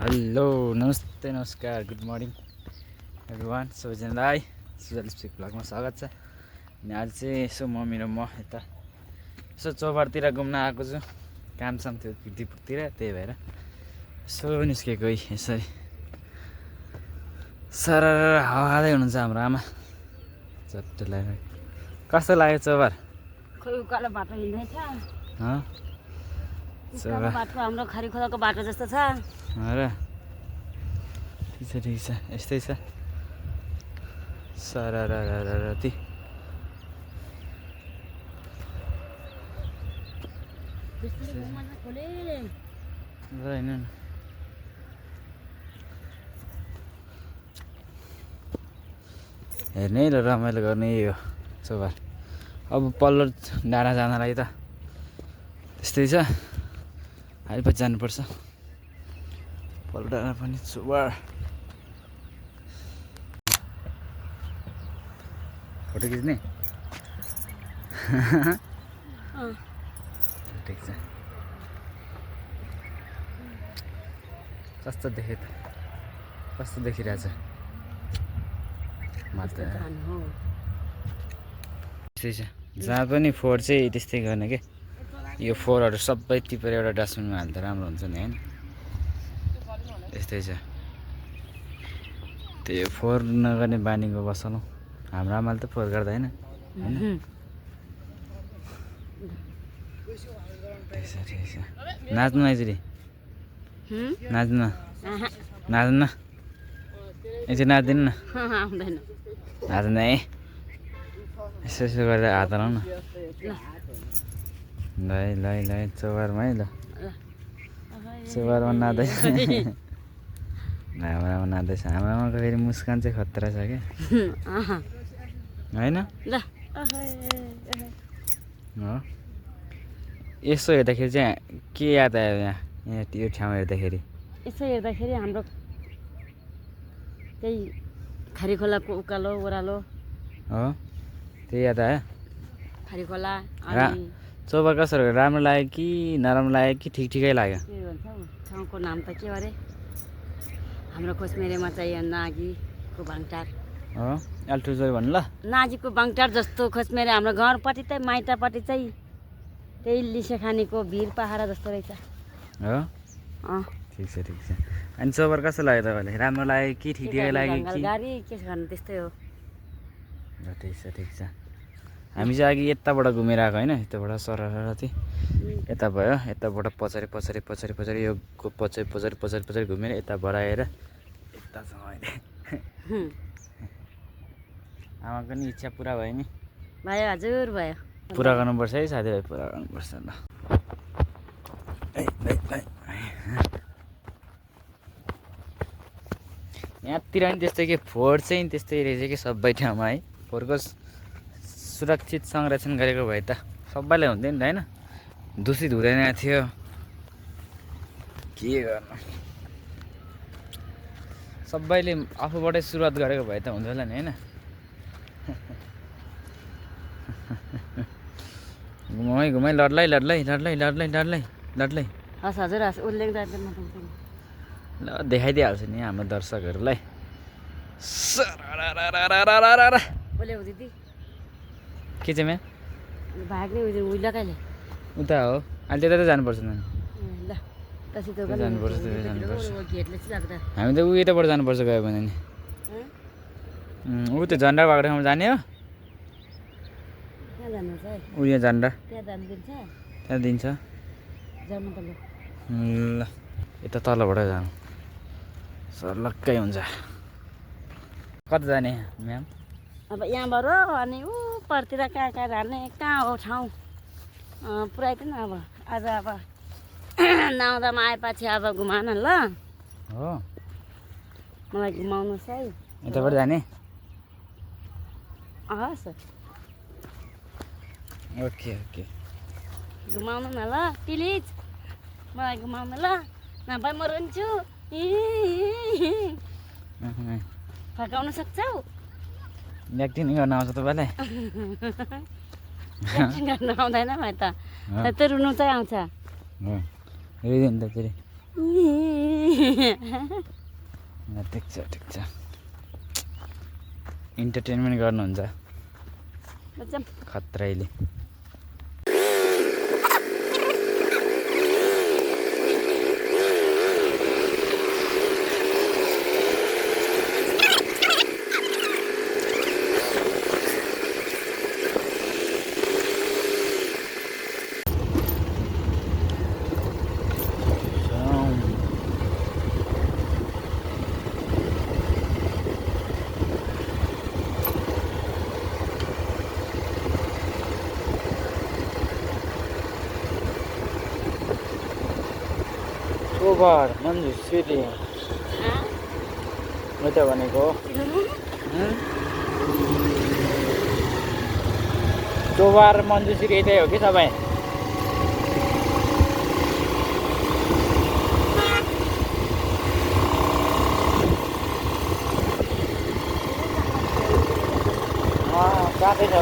Hello नमस्ते नमस्कार good morning everyone सबैजनालाई सुजल स्पिक भ्लगमा स्वागत छ। अनि आज चाहिँ यसो मम्मी र म यता यसो चौबारतिर घुम्न आएको छु। कामसाम थियो किर्तिपुरतिर, त्यही भएर यसो निस्केको यसरी सरर हावादै हुनुहुन्छ हाम्रो आमा चट्ट लाग्यो। कस्तो लाग्यो चौबार? खोइ उकालो बाटो हिँड्दैछ। उकालो बाटो हाम्रो खरिखोलाको बाटो जस्तो छ। र ठिक छ यस्तै छ। सररररती हेर्ने र रमाइलो गर्ने यही हो चौबार। अब पल्लो डाँडा जानलाई त त्यस्तै छ, आइपछि जानुपर्छ पल्लो डाँडा पनि। चौबार फोटो खिच्ने ठिक छ। कस्तो देखे त, कस्तो देखिरहेछ त्यस्तै छ। जहाँ पनि फोहोर चाहिँ त्यस्तै गर्ने के, यो फोहोरहरू सबै टिपेर एउटा डस्टबिनमा हाल्दा राम्रो हुन्छ नि होइन। यस्तै छ, त्यो फोहोर नगर्ने बानीको बसलौँ। हाम्रो आमाले त फोहोर गर्दैन होइन। ठिक छ। नाच्नु आइजरी नाच्नु नाच्नु एकचोटि नाच्दिनु न। नाच्नु है यसो यसो गरेर हात हलाउनु ल ल ल चौबारमा है। ल चौबारमा नाच्दैछ हाम्रोमा नाच्दैछ। हाम्रो आमाको फेरि मुस्कान चाहिँ खतरा छ क्या होइन। हो यसो हेर्दाखेरि चाहिँ के याद आयो यहाँ यो ठाउँ हेर्दाखेरि? यसो हेर्दाखेरि हाम्रो त्यही खरिखोलाको उकालो ओह्रालो हो त्यही याद आयो। खरिखोला चौबार कस्तो राम्रो लाग्यो कि नराम्रो लाग्यो कि ठिकै लाग्यो? के भन्छ हौ ठाउँको नाम त के अरे? हाम्रो खोसमेरेमा चाहिँ नागीको बाङटार हो अल्टुजोर भन्नु ल। नाजीको बाङटार जस्तो खोसमेरे हाम्रो घरपट्टि चाहिँ माइतपट्टि चाहिँ त्यही लिसेखानीको भिर पहाडा जस्तो रहेछ। हो ठिक छ ठिक छ। अनि चौबार कस्तो लाग्यो तपाईँलाई? राम्रो लाग्यो कि ठिकै लाग्यो कि? गाडी के गर्नु त्यस्तै हो। ठिक छ ठिक छ। हामी चाहिँ अघि यताबाट घुमेर आएको होइन, यताबाट सरररती यता भयो, यताबाट पछाडि पछाडि पछाडि पछाडि यो पछाडि पछाडि पछाडि पछाडि घुमेर यता बढाएर यतासम्म अहिले आमाको नि इच्छा पुरा भयो नि? भयो हजुर भयो। पुरा गर्नुपर्छ है साथीभाइ, पुरा गर्नुपर्छ ल। यहाँतिर नि त्यस्तै के फोहोर चाहिँ त्यस्तै रहेछ कि सबै ठाउँमा है। फोहोरको सुरक्षित संरक्षण गरेको भए त सबैलाई हुन्थ्यो नि त होइन, दूषित हुँदैन थियो। के गर्नु, सबैले आफूबाटै सुरुवात गरेको भए त हुन्थ्यो होला नि होइन। घुमाइ घुमाइ लड्लै लड्लै लड्लै लड्लै लड्लै लड्लै। हस् हजुर हस् उल्लेख जाँदैन ल देखाइदिइहाल्छु नि हाम्रो दर्शकहरूलाई। बोले हो दिदी के चाहिँ म्याम? भाग नै उहिले कहिले उता हो अहिले त्यता त जानुपर्छ नि। ल तसी त जानुपर्छ त्यता जानुपर्छ। गेटले चाहिँ लाग्दा हामी त ऊ यताबाट जानुपर्छ गयो भने नि। ऊ त्यो झन्डा भएको ठाउँमा जाने हो। कहाँ जानुहुन्छ है? ऊ यहाँ झन्डा त्यहाँ जानु दिन्छ? त्यहाँ दिन्छ। जानु त ल यता तलबाट जानु सर्लक्कै हुन्छ। कता जाने म्याम? अब यहाँबाट अनि ऊ परतिर कहाँ कहाँ जाने, कहाँ हो ठाउँ पुऱ्याइदिनु अब आज। अब नाउँदामा आएपछि अब घुमाउन ल। हो मलाई घुमाउनुहोस् है। यताबाट जाने? हस् ओके ओके घुमाउनु न ल प्लिज, मलाई घुमाउनु ल, नभए म रुन्छु। फकाउन सक्छौ? एक्टिङ गर्न आउँछ तपाईँलाई? एक्टिङ गर्न आउँदैन भाइ त रुनु चाहिँ आउँछ। हेरिदिनु त फेरि ल ठिक छ इन्टरटेनमेन्ट गर्नुहुन्छ खत्रैले सोबार मन्जुश्री म त भनेको सोबार मन्जुश्री यतै हो कि तपाईँ साथै छ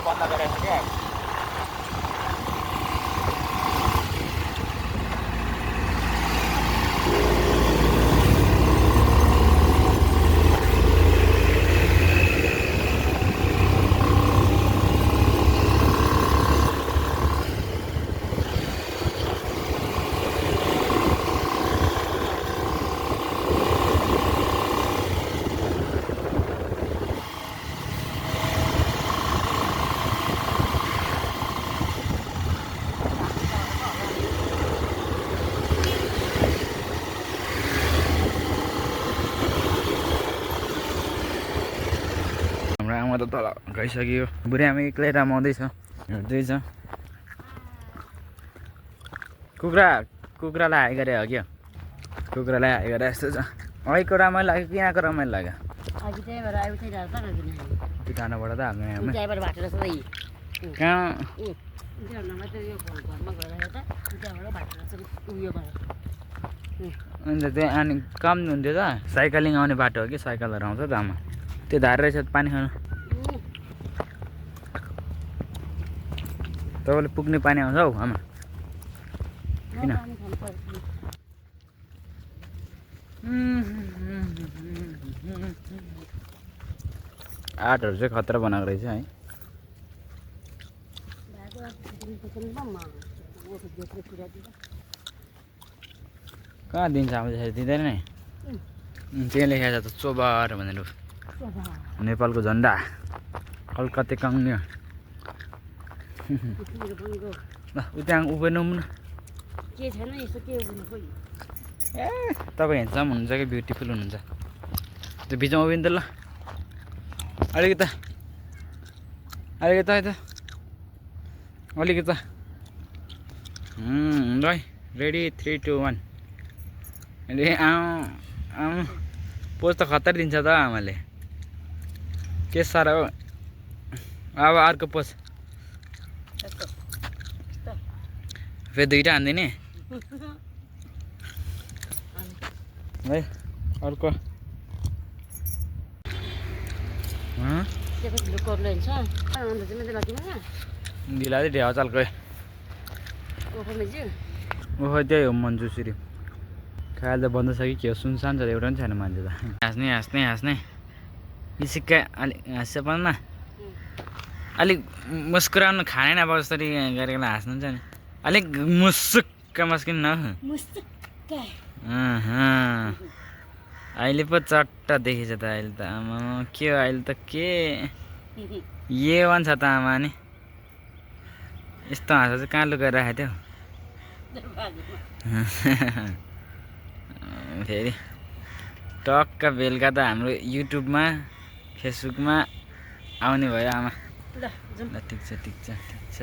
बन्द गरेको छ क्या हाम्रो आमा त तल गइसक्यो बुढी आमा एक्लै रमाउँदैछ हिँड्दैछ कुखुरालाई हाई गरे हो क्या कुखुरालाई हाई गरे जस्तो छ अहिलेको रमाइलो लाग्यो कि यहाँको रमाइलो लाग्यो पिटानोबाट त हाल्नु कहाँ अन्त त्यहाँ अनि कम हुन्थ्यो त साइकलिङ आउने बाटो हो कि साइकलहरू आउँछ त आमा त्यो धार रहेछ पानी खानु तपाईँले पुग्ने पानी आउँछ हौ आमा किन आर्टहरू चाहिँ खतरा बनाएको रहेछ है कहाँ दिन्छ अब त्यसरी दिँदैन नि त्यहाँ लेखेको छ त चोबार भनेर नेपालको झन्डा कलकत्ते काङ्ग्यो ल उता उभिनु न के छैन यस्तो के उभिनु खोइ ए तपाईँ हेन्डसम हुनुहुन्छ कि ब्युटिफुल हुनुहुन्छ त्यो बिचमा उभिनु त ल अलिकति ल रेडी 3 2 1 अरे आउँ पोज त खतरा दिन्छ त आमाले के साह्रो हो अब अर्को पोज फेरि दुईवटा हान्दिने है अर्को ढिला चाहिँ ढेवा चालको ओहो त्यही हो मन्जुश्री खाएर त बन्द छ कि के हो सुनसान छ एउटा पनि छैन मान्छे त हाँस्ने सिक्का अलिक हाँस्य पर्न अलिक मुस्कुराउनु खाने नभए जसरी गरेर हाँस्नुहुन्छ नि अलिक मुसुक्क मस्किन न अहिले पो चट्ट देखिन्छ त अहिले त आमा के हो अहिले त के ए1 छ त आमा नि यस्तो हाँसो चाहिँ कहाँ लुकाएर राखेको थियो फेरि टक्क बेलुका त हाम्रो युट्युबमा फेसबुकमा आउने भयो आमा ल ठिक छ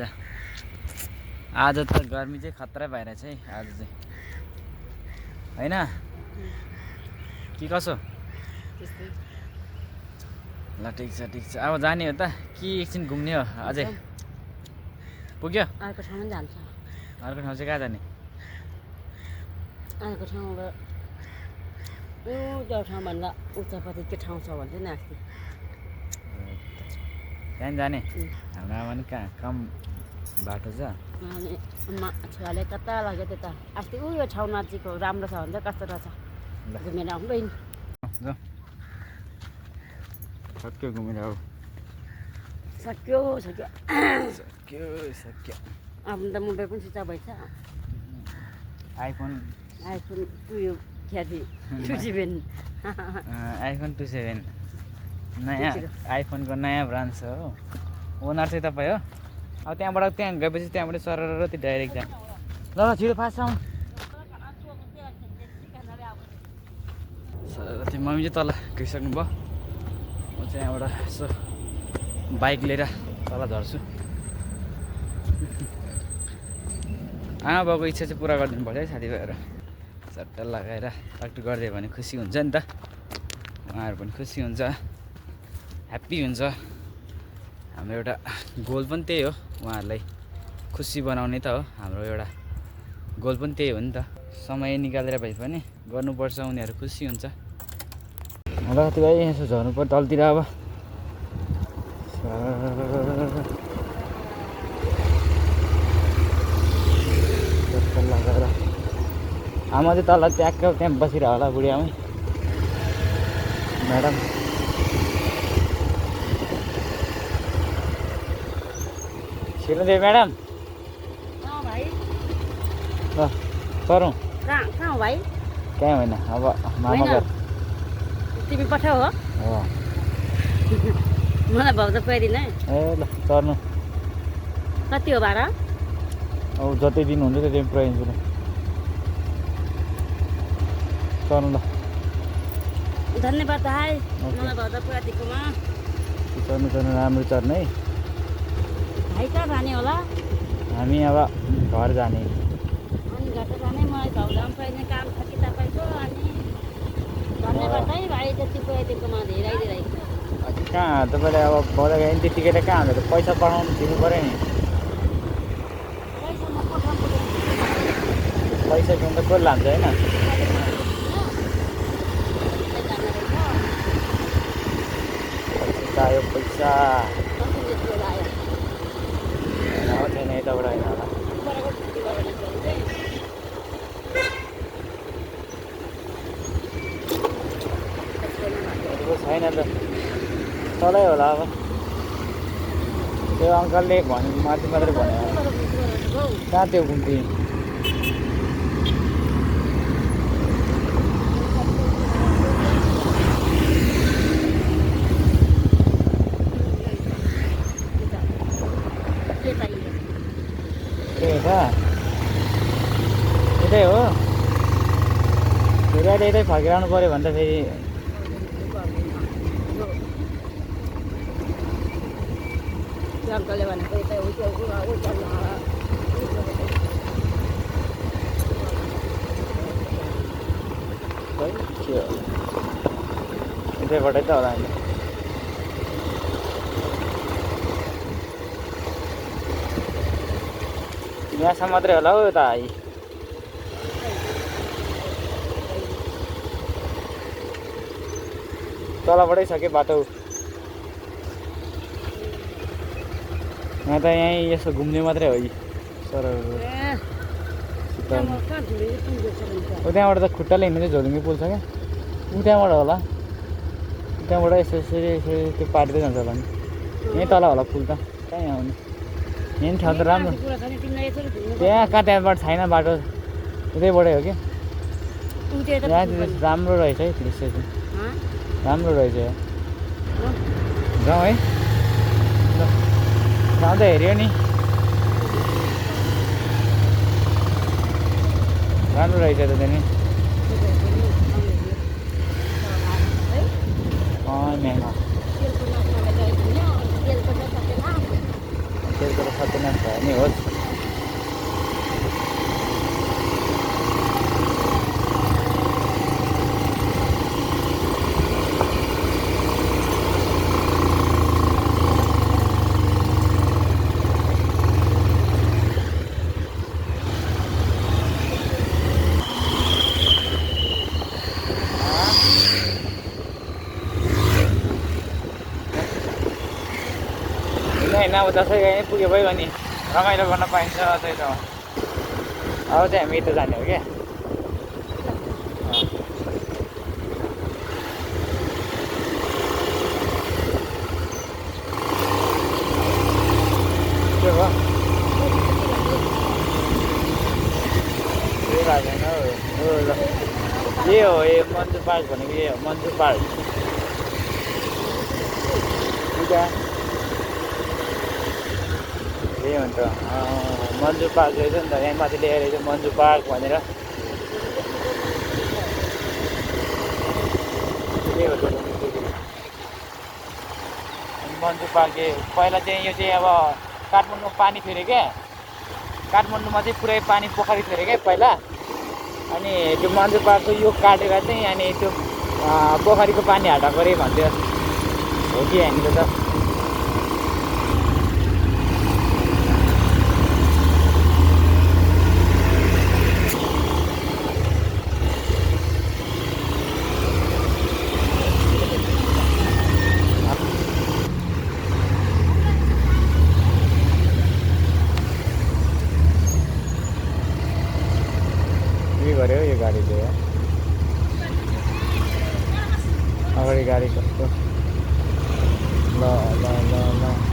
आज त गर्मी चाहिँ खतरा भइरहेछ है आज चाहिँ होइन कि कसो ल ठिक छ अब जाने हो त कि एकछिन घुम्ने हो अझै पुग्यो अर्को ठाउँ चाहिँ कहाँ जाने? अर्को ठाउँबाट त्यो ठाउँभन्दा उच्चपट्टि के ठाउँ छ भन्थ्यो नि अस्ति। त्यहाँ जाने? हाम्रो आमा नि कहाँ कम बाटो छ। अनि छोराले कता लाग्यो त्यता अस्ति यो ठाउँ नजिक हो राम्रो छ भन्छ कस्तो रहेछ घुमेर आउनु बहिनी। जाउँ सक्यो घुमेर आऊ। सक्यो सक्यो सक्यो सक्यो। आफ्नो त मोबाइल पनि स्विच अफ भएछ। आइफोन उयो क्या थिएँ 2GB आइफोन 27 नयाँ आइफोनको नयाँ ब्रान्ड छ हो। ओनर चाहिँ तपाईँ हो। अब त्यहाँबाट त्यहाँ गएपछि त्यहाँबाट सरर त्यो डाइरेक्ट जाने। ल ल छिटो फास्ट आउँ। त्यो मम्मी चाहिँ तल गइसक्नु भयो। म चाहिँ यहाँबाट यसो बाइक लिएर तल झर्छु। आमा बाउको इच्छा चाहिँ पुरा गरिदिनु पर्छ है साथीभाइहरू। सट्ट लगाएर टाकटुक गरिदियो भने खुसी हुन्छ नि त। उहाँहरू पनि खुसी हुन्छ, ह्याप्पी हुन्छ। हाम्रो एउटा गोल पनि त्यही हो, उहाँहरूलाई खुसी बनाउने त हो हाम्रो एउटा गोल पनि त्यही हो नि त। समय निकालेर भए पनि गर्नुपर्छ, उनीहरू खुसी हुन्छ। ल साथीभाइ यसो झर्नु पर्यो तलतिर। अब लगाएर आमा चाहिँ तल त्यहाँ बसिरह होला बुढी आमै म्याडम। छिर्नु दियो म्याडम। भाइ ल चरौँ। कहाँ हो भाइ? कहीँ होइन, अब मामा घर। तिमी पठाऊ हो? हो मलाई भाउ त पुऱ्याइदिनु है। ए ल चर्नु। कति हो भाडा? अब जति दिनुहुन्छ त्यति पुऱ्याइदिन्छु ल। चर्नु ल। धन्यवाद भाइ, मलाई भाउ त पुऱ्याइदिएकोमा। चर्नु चर्नु राम्रो चर्नु है। भाइ कहाँ जाने होला? हामी अब घर जाने। अनि घर त जाने, मलाई भाउ जानु पर्ने काम छ कि तपाईँको। अनि धन्यवाद है भाइ, जति पुऱ्याइदिएकोमा धेरै धेरै। कहाँ तपाईँले अब भाउलाई गयो भने त्यतिकै त कहाँ हुन्छ त, पैसा पठाउनु दिनु पऱ्यो नि। पैसा दिनु त कसले लान्छ होइन। चाहियो पैसा छैन यताबाट होइन होला। छैन त तलै होला। अब त्यो अङ्कलले भन्यो माथि मात्रै भन्यो। कहाँ त्यो घुम्ती? यतै हो फेरि अहिले यतै फर्किरहनु पऱ्यो भने त फेरि अङ्कलले भनेको यतै हो यतैबाटै त होला नि। यहाँसम्म मात्रै होला हौ त आई। तलबाटै छ कि बाटो। यहाँ त यहीँ यसो घुम्ने मात्रै हो। सर त्यहाँबाट त खुट्टाले हिँड्ने चाहिँ झोलुङ्गे पुल छ क्या, ऊ त्यहाँबाट होला। त्यहाँबाट यसो यसरी यसरी त्यो पारिँदै जान्छ होला नि। यहीँ तल होला पुल त, कहीँ आउने। यहीँ ठाउँ त राम्रो। त्यहाँ कहाँ त्यहाँबाट छैन बाटो, उतैबाटै हो कि। यहाँ राम्रो रहेछ है दृश्य चाहिँ, राम्रो रहेछ। जाउँ है, जाँदा हेऱ्यो नि राम्रो रहेछ त त्यहाँ नि। तेलको त सत्यनाश भयो नि होस्। होइन अब दसैँ गए पुग्यो भयो अनि रमाइलो गर्न पाइन्छ त्यही त अब चाहिँ हामी यता जाने हो क्या के भयो केही भएको छैन हौ यो मन्जु पार्क भनेको यही हो मन्जु पार्क यही हो नि त मन्जु पार्क रहेछ नि त यहाँ माथि लेखेर रहेछ मन्जु पार्क भनेर के हो मन्जु पार्क पहिला चाहिँ यो चाहिँ अब काठमाडौँमा पानी फेऱ्यो क्या काठमाडौँमा चाहिँ पुरै पानी पोखरी फेऱ्यो क्या पहिला अनि त्यो मन्जु पार्कको यो काटेर चाहिँ अनि त्यो पोखरीको पानी हाटा गरे भन्थ्यो हो कि हामीले त के गर्यो यो गाडीले अगाडि गाडी कस्तो ल ल ल ल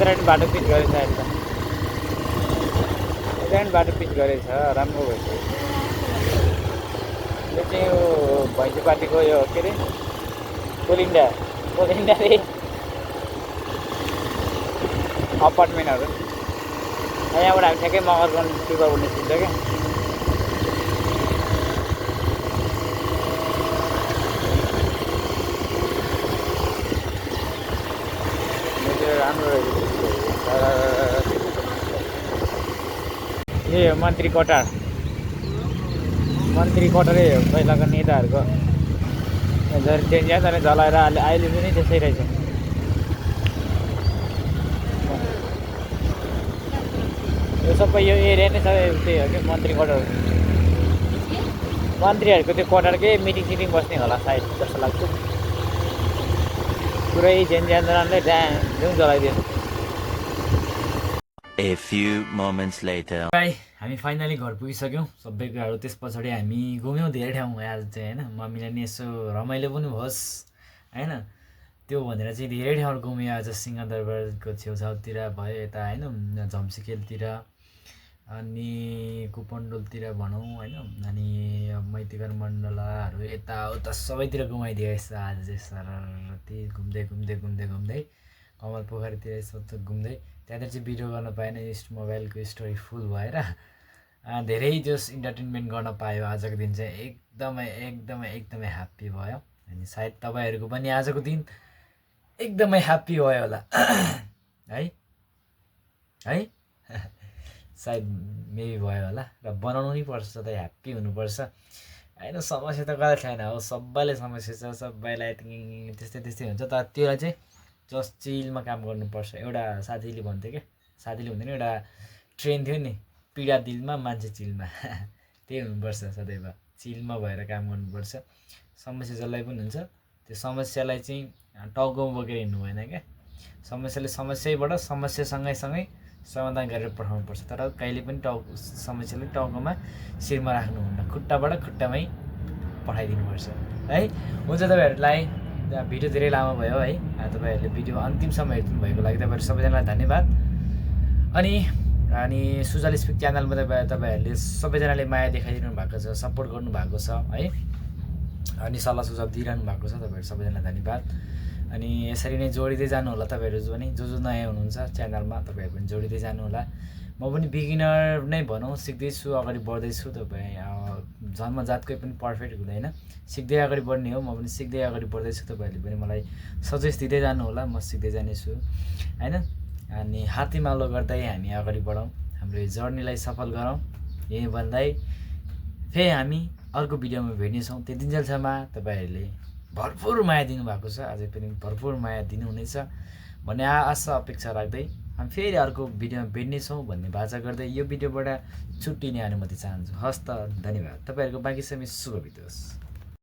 यता नि बाटो पिच गरेछ अहिले त यता नि बाटो पिच गरेछ राम्रो भएछ यो चाहिँ यो भैँसी पार्टीको यो के अरे कोलिन्डा रे अपार्टमेन्टहरू यहाँबाट हामी ठ्याक्कै मगरगञ्ज सुगरबाट निस्किन्छ क्या राम्रो रहेछ यही हो मन्त्री कोठार मन्त्रीकोटरै हो पहिलाको नेताहरूको झन् जलाएर अहिले पनि त्यसै रहेछ यो सबै यो एरिया नै सबै त्यही हो कि मन्त्री कोठार मन्त्रीहरूको त्यो कोठारकै मिटिङ सिटिङ बस्ने होला सायद जस्तो लाग्छ पुरै झेन्जनले ढ्याङ जलाइदियो A few moments later. हामी फाइनली घर पुगिसक्यौँ सबै कुराहरू त्यस पछाडि हामी घुम्यौँ धेरै ठाउँ आज चाहिँ होइन मम्मीलाई नि यसो रमाइलो पनि होस् होइन त्यो भनेर चाहिँ धेरै ठाउँहरू घुम्यो आज सिंहदरबारको छेउछाउतिर भयो यता होइन झम्सिखेलतिर अनि कुपन्डोलतिर भनौँ होइन अनि मैतीघर मण्डलाहरू यताउता सबैतिर घुमाइदियो यसो आज चाहिँ सरती घुम्दै घुम्दै घुम्दै घुम्दै कमल पोखरीतिर यसो घुम्दै त्यहाँनिर चाहिँ भिडियो गर्न पाएन मोबाइलको स्टोरी फुल भएर धेरै जस इन्टरटेनमेन्ट गर्न पायो आजको दिन चाहिँ एकदमै एकदमै एकदमै ह्याप्पी भयो अनि सायद तपाईँहरूको पनि आजको दिन एकदमै ह्याप्पी भयो होला है है सायद मेबी भयो होला र बनाउनु नै पर्छ त ह्याप्पी हुनुपर्छ होइन समस्या त कहिले छैन हो सबैले समस्या छ सबैलाई त्यस्तै त्यस्तै हुन्छ तर त्यसलाई चाहिँ जस्ट चिलमा काम गर्नुपर्छ एउटा साथीले भन्थ्यो क्या साथीले भन्थ्यो नि एउटा ट्रेन थियो नि पीडा दिलमा मान्छे चिलमा त्यही हुनुपर्छ सदैव चिलमा भएर काम गर्नुपर्छ समस्या जसलाई पनि हुन्छ त्यो समस्यालाई चाहिँ टाउकोमा बोकेर हिँड्नु भएन क्या समस्याले समस्याबाट समस्या सँगै समाधान गरेर पठाउनुपर्छ तर कहिले पनि समस्याले टाउकोमा शिरमा राख्नुहुन्न खुट्टाबाट खुट्टामै पठाइदिनुपर्छ है हुन्छ तपाईँहरूलाई भिडियो धेरै लामो भयो है तपाईँहरूले भिडियो अन्तिमसम्म हेरिदिनु भएको लागि तपाईँहरू सबैजनालाई धन्यवाद अनि सुजल स्पिक च्यानलमा तपाईँहरूले सबैजनाले माया देखाइदिनु भएको छ सपोर्ट गर्नुभएको छ है अनि सल्लाह सुझाव दिइरहनु भएको छ तपाईँहरू सबैजनालाई धन्यवाद अनि यसरी नै जोडिँदै जानु होला तपाईँहरू पनि जो नयाँ हुनुहुन्छ च्यानलमा तपाईँहरू पनि जोडिँदै जानु होला म पनि बिगिनर नै भनौँ सिक्दैछु अगाडि बढ्दैछु तपाईँ जन्मजातकै पनि पर्फेक्ट हुँदैन सिक्दै अगाडि बढ्ने हो म पनि सिक्दै अगाडि बढ्दैछु तपाईँहरूले पनि मलाई सजेस्ट दिँदै जानु होला म सिक्दै जानेछु होइन अनि हात्तीमालो गर्दै हामी अगाडि बढौँ, हाम्रो यो जर्नीलाई सफल गरौँ। यही भन्दै फेरि हामी अर्को भिडियोमा भेट्नेछौँ। त्यतिन्जेलसम्म तपाईँहरूले भरपुर माया दिनुभएको छ, अझै पनि भरपुर माया दिनुहुनेछ भन्ने आशा अपेक्षा राख्दै हामी फेरि अर्को भिडियोमा भेट्नेछौँ भन्ने बाचा गर्दै यो भिडियोबाट छुट्टिने अनुमति चाहन्छु। हस्त, धन्यवाद। तपाईँहरूको बाँकी समय शुभ बितोस्।